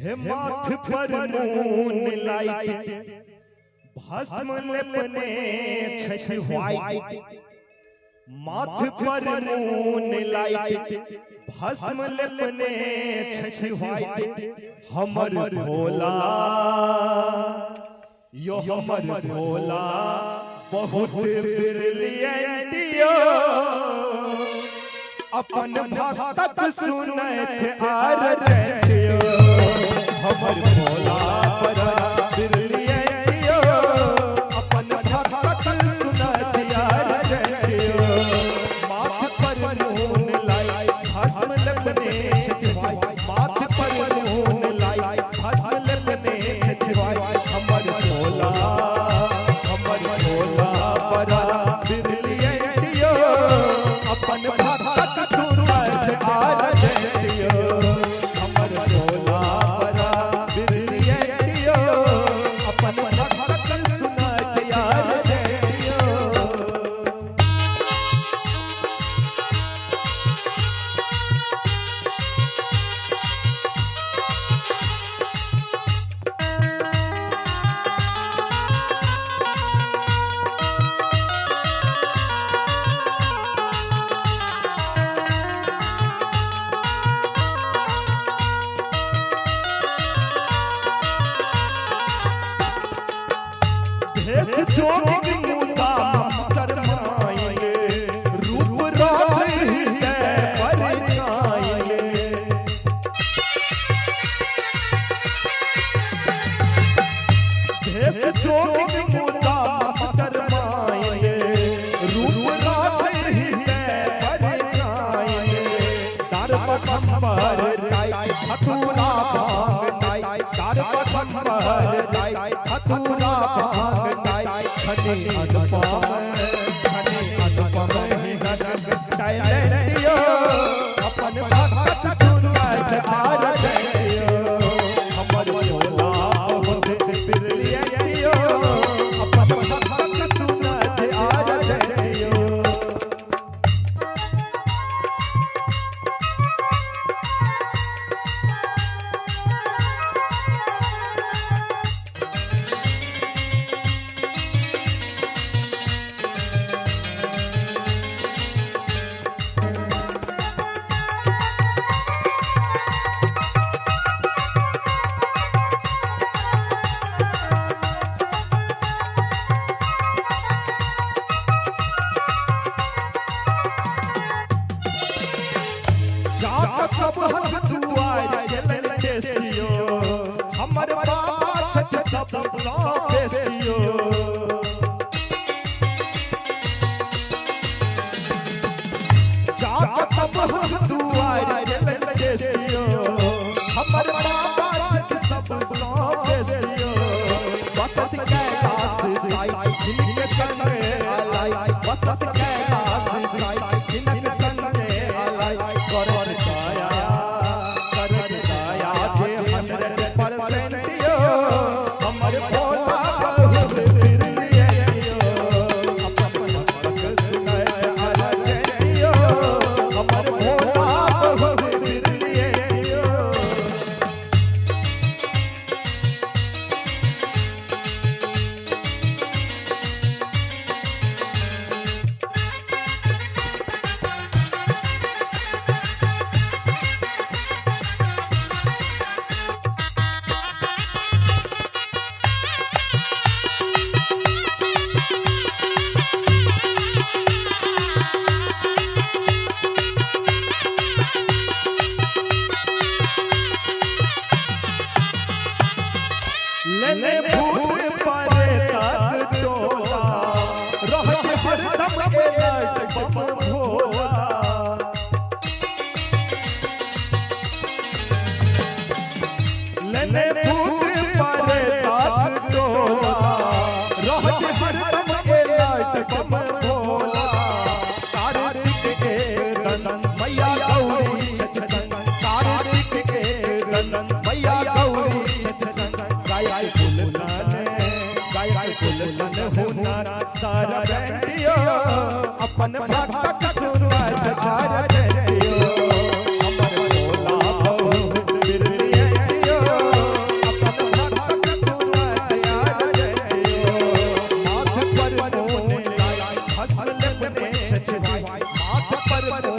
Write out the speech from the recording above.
हे माथ पर मून लाइट भस्म लेपने छछ व्हाइट माथ पर मून लाइट भस्म लेपने छछ व्हाइट हमर भोला यो हमर भोला बहुत ब्रिलियंट यो अपन भक्त सुनत आरजेंट यो हमर भोला बड़ा ब्रिलियंट यो अपन भक्त सुनत आरजेंट यो माथ पर मून लाइट भस्म लेपने छछ व्हाइट माथ पर मून लाइट भस्म लेपने छछ व्हाइट हमर भोला बड़ा ब्रिलियंट यो अपन भक्त सुनत आरजेंट यो हमर भोला बड़ा ब्रिलियंट यो अपन भक्त सुनत आरजेंट यो। जोगी मुदा मास्टर माएंगे रूप रात हृदय पर आएंगे भेष जोगी मुदा मास्टर माएंगे रूप रात हृदय पर आएंगे दार पखंबर टाइट हथुरा भांग टाइट दार पखंबर टाइट हथुरा भांग छने अनुपम ही गजब टैलेंट यो अपन भक्त सुनत आरजेंट यो हमर भोला बहुत ब्रिलियंट यो अपन भक्त सुनत आरजेंट यो। सब हक दुआर गेलन टेस्टियो हमर बाबा छछ सब बेस्टियो जात सब हक दुआर गेलन टेस्टियो हमर बाबा छछ सब बेस्टियो बसत कैलाश साई जिनके संग आलाई बसत कैलाश साई जिनके संग आलाई कर लेने भूत परे तक टोला रहत हरदम एलर्ट बम भोला लेने भूत परे तक टोला रहत हरदम एलर्ट बम भोला कार्तिक के गणन मैया गौरी छछन कार्तिक के गणन मैया गौरी छछन गाय फुलसन होना सारा बेटियो अपन भक्त सुनत आरजेंट यो हमर भोला बहुत ब्रिलियंट यो पर